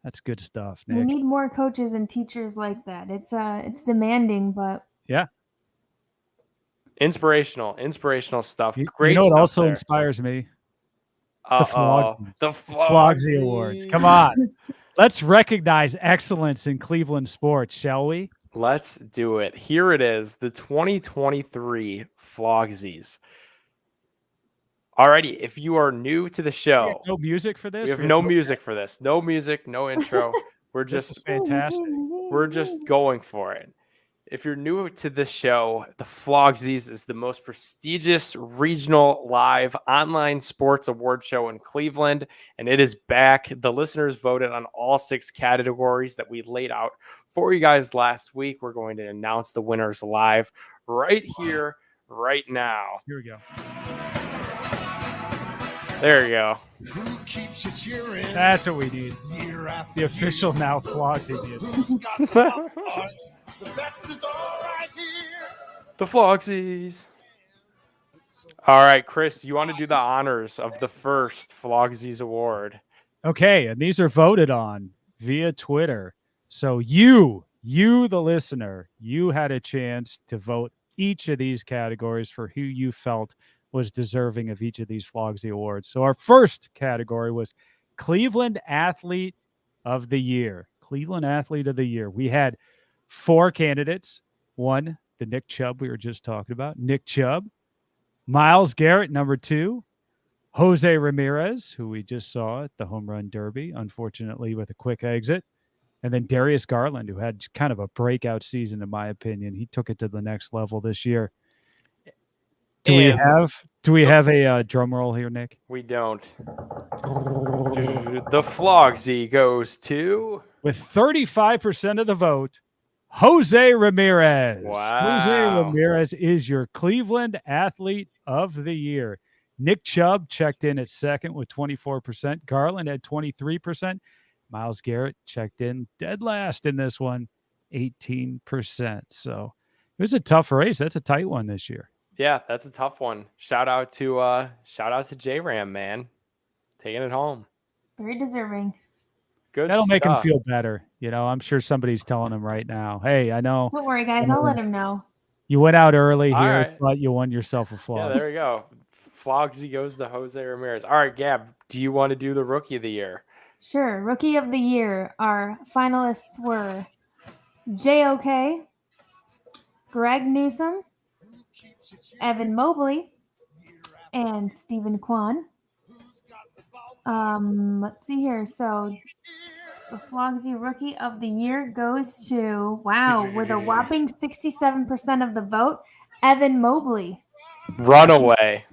That's good stuff, Nick. We need more coaches and teachers like that. It's demanding, but yeah. Inspirational stuff. Great. You know what stuff also there. inspires me? The The Flogsy Awards. Come on. Let's recognize excellence in Cleveland sports, shall we? Let's do it. Here it is, the 2023 Flogsies. Alrighty, if you are new to the show, no music for this. We have no music for this. No music, no intro. We're just fantastic. We're just going for it. If you're new to this show, the Flogsies is the most prestigious regional live online sports award show in Cleveland, and it is back. The listeners voted on all 6 categories that we laid out for you guys last week. We're going to announce the winners live right here, right now. Here we go. There you go. Who keeps you cheering? That's what we need. Year after The official now Flogsy music. Who's got the heart? The best is all right here. The Flogsies. All right, Chris, you want to do the honors of the first Flogsies Award? Okay, and these are voted on via Twitter. So you, the listener, you had a chance to vote each of these categories for who you felt was deserving of each of these Flogsy Awards. So our first category was Cleveland Athlete of the Year. Cleveland Athlete of the Year. We had 4 candidates. 1, the Nick Chubb we were just talking about. Nick Chubb. Myles Garrett, number 2. Jose Ramirez, who we just saw at the Home Run Derby, unfortunately with a quick exit. And then Darius Garland, who had kind of a breakout season, in my opinion. He took it to the next level this year. Do we have a drum roll here, Nick? We don't. The Flogsy goes to, with 35% of the vote, Jose Ramirez. Wow. Jose Ramirez is your Cleveland Athlete of the Year. Nick Chubb checked in at second with 24%. Garland had 23%. Myles Garrett checked in dead last in this one, 18%. So it was a tough race. That's a tight one this year. Yeah, that's a tough one. Shout out to J-Ram, man. Taking it home. Very deserving. Good That'll make him stuff. feel better. I'm sure somebody's telling him right now, hey, I know Don't worry, guys. I'll let him know. you went out early All here, right. but you won yourself a Yeah, flog. there we go. Flogsy goes to Jose Ramirez. All right, Gab, do you want to do the Rookie of the Year? Sure. Rookie of the Year. Our finalists were JOK, Greg Newsome, Evan Mobley, and Stephen Kwan. Let's see here. So the Flogsy Rookie of the Year goes to, wow, with a whopping 67% of the vote, Evan Mobley. Runaway.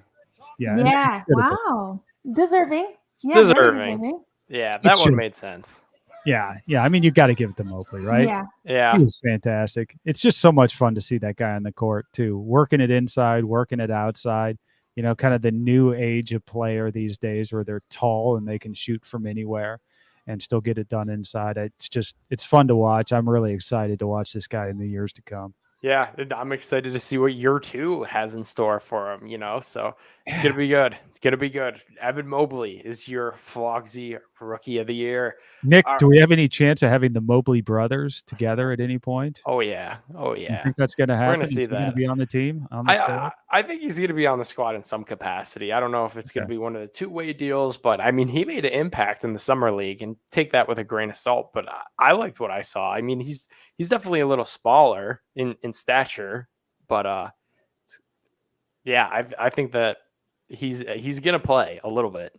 Yeah. Wow. Deserving. Yeah, very Deserving. deserving. Yeah, that should. one made sense. Yeah. I mean, you got to give it to Mobley, right? Yeah. Yeah. He was fantastic. It's just so much fun to see that guy on the court too, working it inside, working it outside. Kind of the new age of player these days where they're tall and they can shoot from anywhere and still get it done inside. It's fun to watch. I'm really excited to watch this guy in the years to come. Yeah, I'm excited to see what year 2 has in store for him, so it's going to be good. It's going to be good. Evan Mobley is your Flogsy Rookie of the Year. Nick, do we have any chance of having the Mobley brothers together at any point? Oh, yeah. You think that's going to happen? We're going to see Is he going that. to be on the team? On the squad? I think he's going to be on the squad in some capacity. I don't know if it's going to be one of the two-way deals, but I mean, he made an impact in the summer league, and take that with a grain of salt. But I liked what I saw. I mean, he's definitely a little smaller in stature, but yeah, I think that he's going to play a little bit.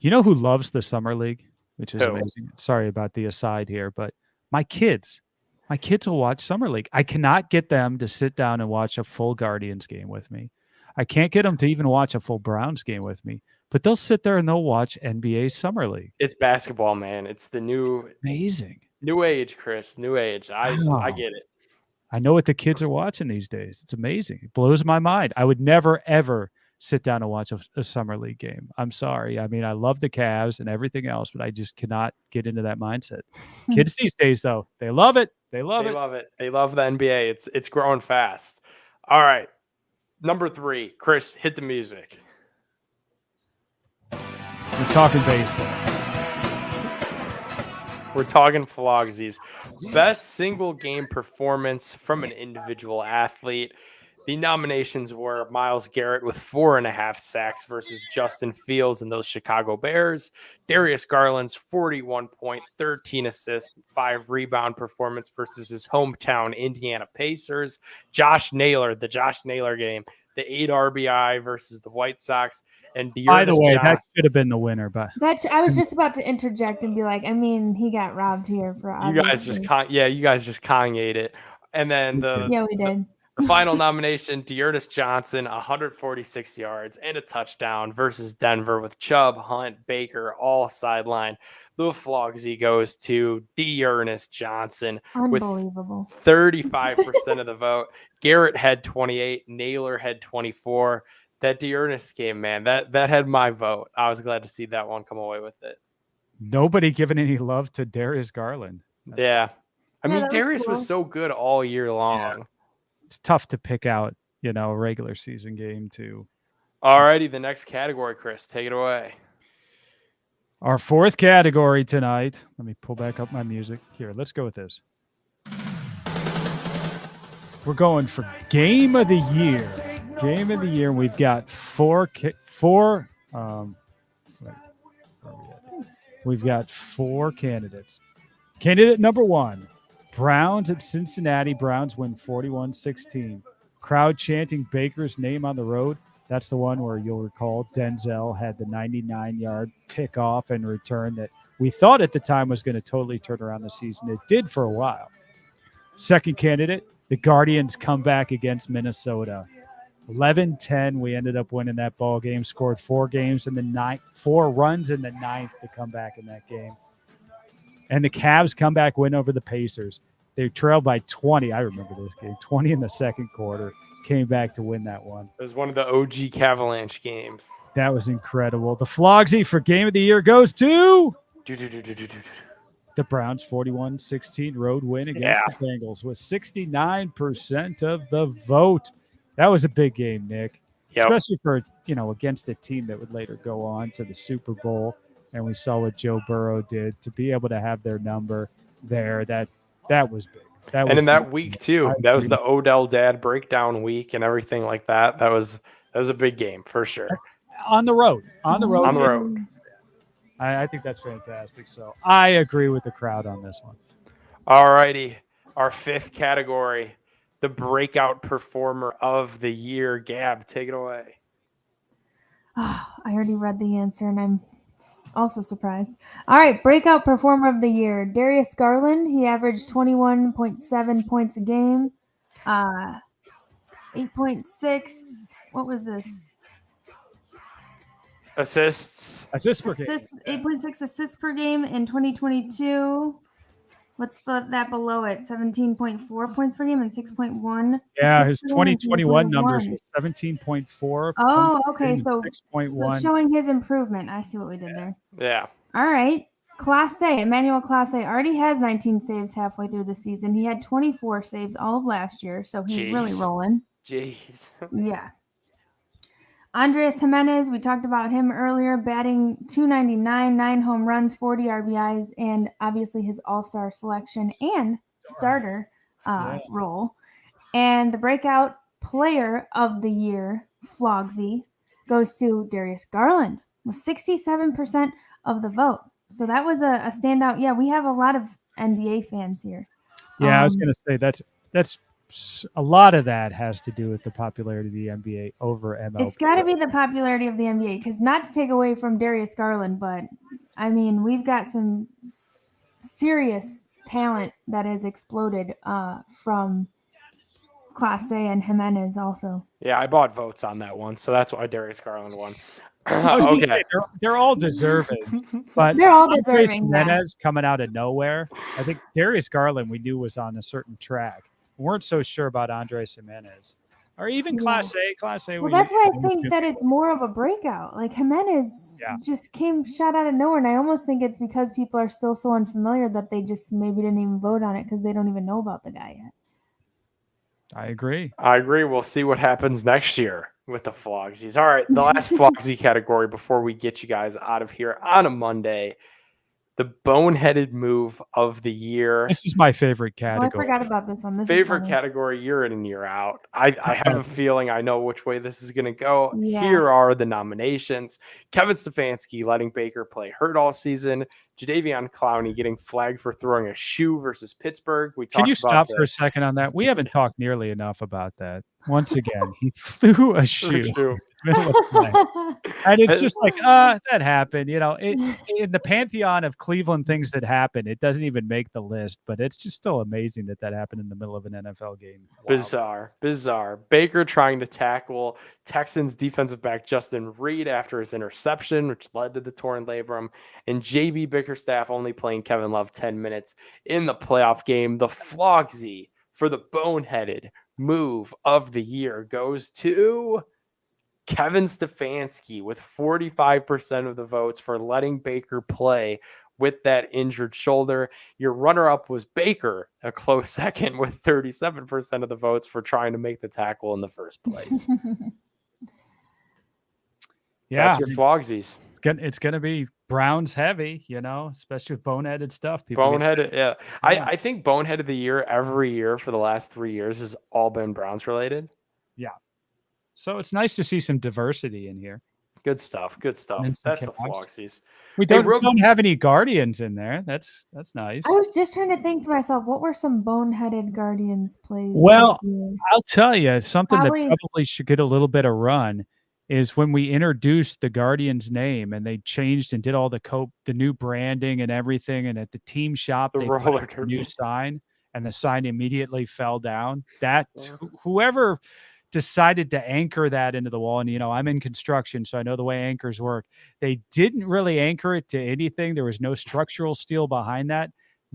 You know who loves the summer league, which is Who? amazing. Sorry about the aside here, but my kids will watch summer league. I cannot get them to sit down and watch a full Guardians game with me. I can't get them to even watch a full Browns game with me, but they'll sit there and they'll watch NBA summer league. It's basketball, man. It's the Amazing. new age, Chris. New age. I get it. I know what the kids are watching these days. It's amazing. It blows my mind. I would never, ever sit down and watch a summer league game. I'm sorry. I mean, I love the Cavs and everything else, but I just cannot get into that mindset. Kids these days, though, they love it. They love it. They love the NBA. It's growing fast. All right. Number 3, Chris, hit the music. We're talking baseball. We're talking Flogsies. Best single game performance from an individual athlete. The nominations were Myles Garrett with 4.5 sacks versus Justin Fields and those Chicago Bears. Darius Garland's 41 point, 13 assists, 5 rebound performance versus his hometown Indiana Pacers. Josh Naylor, the Josh Naylor game, the 8 RBI versus the White Sox. And By the way, Johnson. that should have been the winner, but I was just about to interject and be like, I mean, he got robbed here for you guys just Kanye'd it. And then yeah, we did. the final nomination, Darius Johnson, 146 yards and a touchdown versus Denver with Chubb, Hunt, Baker, all sideline. The Flogsy goes to Darius Johnson with Unbelievable. 35% of the vote. Garrett had 28, Naylor had 24. That Darius game, man, that had my vote. I was glad to see that one come away with it. nobody giving any love to Darius Garland. Yeah. I mean, that was Darius cool. was so good all year long. It's tough to pick out, a regular season game too. All righty, the next category, Chris, take it away. Our fourth category tonight. Let me pull back up my music. Here, let's go with this. We're going for Game of the Year. Game of the Year. We've got We've got 4 candidates. Candidate number 1, Browns at Cincinnati. Browns win 41-16. Crowd chanting Baker's name on the road. That's the one where you'll recall Denzel had the 99-yard pickoff and return that we thought at the time was going to totally turn around the season. It did for a while. Second candidate, the Guardians come back against Minnesota. 11-10, we ended up winning that ball game, scored 4 runs in the ninth to come back in that game. And the Cavs comeback win over the Pacers. They trailed by 20. I remember this game, 20 in the second quarter. Came back to win that one. It was one of the OG Cavalanche games. That was incredible. The Flogsy for Game of the Year goes to the Browns' 41-16 road win against the Bengals with 69% of the vote. That was a big game, Nick, especially for, against a team that would later go on to the Super Bowl. And we saw what Joe Burrow did to be able to have their number there. That was big. And in that week too, that was the Odell dad breakdown week and everything like that. That was a big game for sure. On the road. I think that's fantastic. So I agree with the crowd on this one. All righty. Our fifth category, the breakout performer of the year. Gab, take it away. Oh, I already read the answer and I'm also surprised. All right, breakout performer of the year, Darius Garland. He averaged 21.7 points a game, 8.6. What was this? Assists per game. 8.6 assists per game in 2022. What's that below it? 17.4 points per game and 6.1. Yeah, his 2021 numbers were 17.4. Oh, okay. So 6.1. Showing his improvement. I see what we did there. Yeah. All right. Class A, Emmanuel Class A already has 19 saves halfway through the season. He had 24 saves all of last year, so he's really rolling. Jeez. Yeah. Andreas Jimenez, we talked about him earlier, batting .299, 9 home runs, 40 RBIs, and obviously his all-star selection and starter role. And the breakout player of the year, Flogsy, goes to Darius Garland with 67% of the vote. So that was a standout. Yeah, we have a lot of NBA fans here. Yeah, I was going to say that's a lot of that has to do with the popularity of the NBA over MLB. It's got to be the popularity of the NBA, because not to take away from Darius Garland, but I mean, we've got some serious talent that has exploded from Class A and Jimenez also. Yeah, I bought votes on that one, so that's why Darius Garland won. I was gonna say, they're all deserving, but they're all deserving. Jimenez coming out of nowhere. I think Darius Garland we knew was on a certain track. We weren't so sure about Andreas Jimenez or even Class A. Well, that's why I think that it's more of a breakout. Like Jimenez just came shot out of nowhere, and I almost think it's because people are still so unfamiliar that they just maybe didn't even vote on it because they don't even know about the guy yet. I agree. We'll see what happens next year with the Flogsies. All right, the last Flogsy category before we get you guys out of here on a Monday. The boneheaded move of the year. This is my favorite category. Oh, I forgot about this one. Favorite category year in and year out. I have a feeling I know which way this is going to go. Yeah. Here are the nominations. Kevin Stefanski letting Baker play hurt all season. Jadeveon Clowney getting flagged for throwing a shoe versus Pittsburgh. Can you stop for a second on that? We haven't talked nearly enough about that. Once again, he threw a shoe. And it's just like, that happened. You know, in the pantheon of Cleveland things that happen, it doesn't even make the list, but it's just still amazing that happened in the middle of an NFL game. Wow. Bizarre. Baker trying to tackle Texans defensive back Justin Reed after his interception, which led to the torn labrum, and JB Bickerstaff only playing Kevin Love 10 minutes in the playoff game. The Flogsy for the boneheaded move of the year goes to Kevin Stefanski with 45% of the votes for letting Baker play with that injured shoulder. Your runner-up was Baker, a close second with 37% of the votes for trying to make the tackle in the first place. Yeah, that's your Flogsies. It's going to be Browns heavy, you know, especially with boneheaded stuff. Boneheaded, yeah. I think bonehead of the year every year for the last 3 years has all been Browns related. Yeah. So it's nice to see some diversity in here. Good stuff. That's the Flogsies. We don't have any Guardians in there. That's nice. I was just trying to think to myself, what were some boneheaded Guardians plays? Well, I'll tell you something that probably should get a little bit of run is when we introduced the Guardians name and they changed and did all the new branding and everything. And at the team shop, they put a new sign and the sign immediately fell down. Whoever decided to anchor that into the wall. And, you know, I'm in construction, so I know the way anchors work. They didn't really anchor it to anything. There was no structural steel behind that.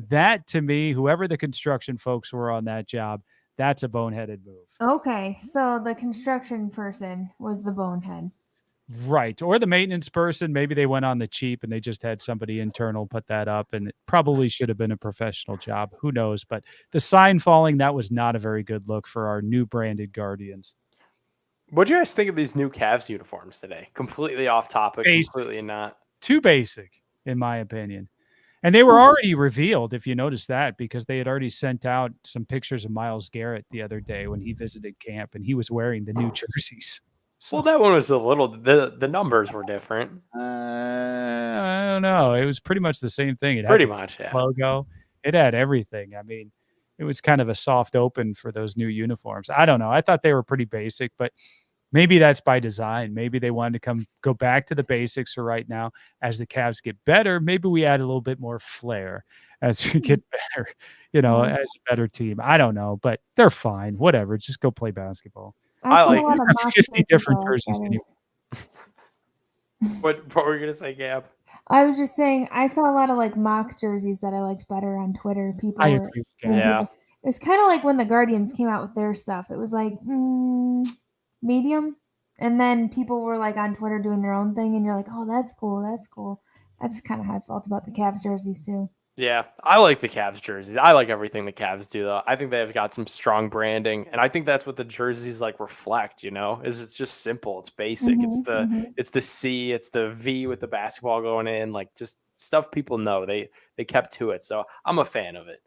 That, to me, whoever the construction folks were on that job, that's a boneheaded move. Okay, so the construction person was the bonehead. Right. Or the maintenance person, maybe they went on the cheap and they just had somebody internal put that up, and it probably should have been a professional job. Who knows? But the sign falling, that was not a very good look for our new branded Guardians. What do you guys think of these new Cavs uniforms today? Completely off topic, Basic. completely not. Too basic, in my opinion. And they were already revealed, if you notice that, because they had already sent out some pictures of Myles Garrett the other day when he visited camp, and he was wearing the new jerseys. So, Well, that one was a little, the numbers were different. I don't know. It was pretty much the same thing. It had Pretty the much, yeah. logo. It had everything. I mean, it was kind of a soft open for those new uniforms. I don't know. I thought they were pretty basic, but maybe that's by design. Maybe they wanted to go back to the basics for right now. As the Cavs get better, maybe we add a little bit more flair as we get better, as a better team. I don't know, but they're fine. Whatever. Just go play basketball. I saw like a lot of mock 50 jerseys different that I liked jerseys better. anyway. What were you gonna say, Gab? I was just saying, I saw a lot of like mock jerseys that I liked better on Twitter. People I were, agree with when Gab. Yeah. people- it was kind of like when the Guardians came out with their stuff. It was like medium, and then people were like on Twitter doing their own thing, and you're like, oh, that's cool, that's cool. That's kind of how I felt about the Cavs jerseys too. Yeah, I like the Cavs jerseys. I like everything the Cavs do, though. I think they've got some strong branding, and I think that's what the jerseys like reflect. Is it's just simple, it's basic. It's the C, it's the V with the basketball going in, like just stuff people know. They kept to it, so I'm a fan of it.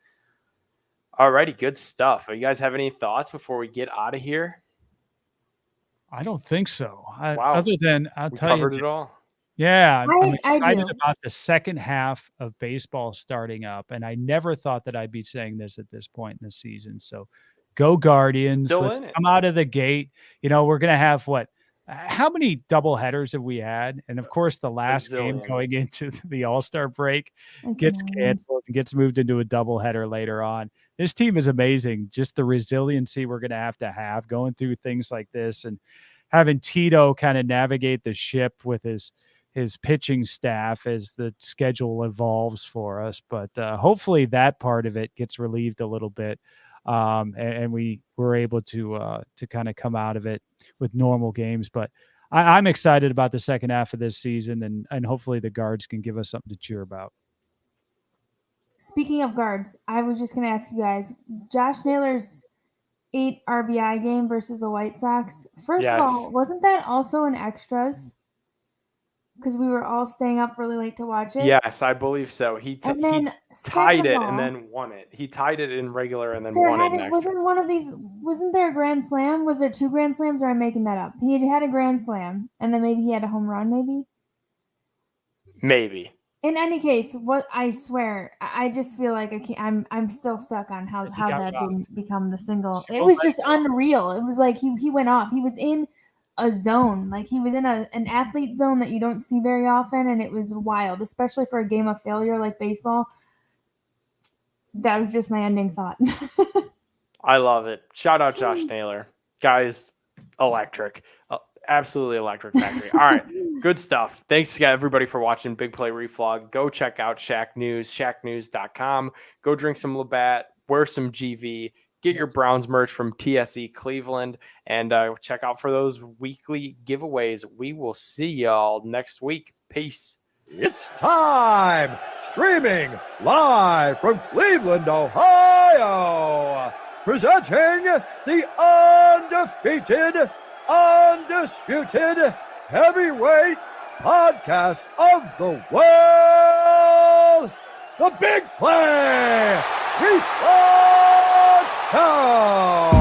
Alrighty, good stuff. You guys have any thoughts before we get out of here? I don't think so. Wow. Other than I'll We tell you, covered it all. yeah, I'm I excited do. about the second half of baseball starting up, and I never thought that I'd be saying this at this point in the season. So, go Guardians! Still Let's in it. come out of the gate. We're gonna have what? How many double headers have we had? And of course, the last game Zillion. going into the All-Star break I gets can- canceled and gets moved into a doubleheader later on. This team is amazing. Just the resiliency we're going to have going through things like this, and having Tito kind of navigate the ship with his pitching staff as the schedule evolves for us. But hopefully that part of it gets relieved a little bit. And we were able to kind of come out of it with normal games. But I'm excited about the second half of this season, and hopefully the Guards can give us something to cheer about. Speaking of guards, I was just going to ask you guys, Josh Naylor's 8 RBI game versus the White Sox. First Yes. of all, wasn't that also in extras? Because we were all staying up really late to watch it. Yes, I believe so. He And then tied second it of and all, then won it. He tied it in regular and then there won it in hadn't- extras. wasn't one of these, wasn't there a grand slam? Was there 2 grand slams, or am I making that up? He had a grand slam, and then maybe he had a home run, maybe? Maybe. In any case, what I swear, I just feel like I'm still stuck on how got that robbed. didn't become the single. It Oh was my just God. unreal. It was like he went off. He was in a zone, like he was in an athlete zone that you don't see very often, and it was wild, especially for a game of failure like baseball. That was just my ending thought. I love it. Shout out Josh Naylor. Guys, electric. Absolutely electric factory. All right. Good stuff. Thanks, everybody, for watching Big Play Reflog. Go check out Shack News, shacknews.com. Go drink some Labatt, wear some GV, get your Browns merch from TSE Cleveland, and check out for those weekly giveaways. We will see y'all next week. Peace. It's time! Streaming live from Cleveland, Ohio! Presenting the undefeated, undisputed heavyweight podcast of the world, The Big Play Reflog Show!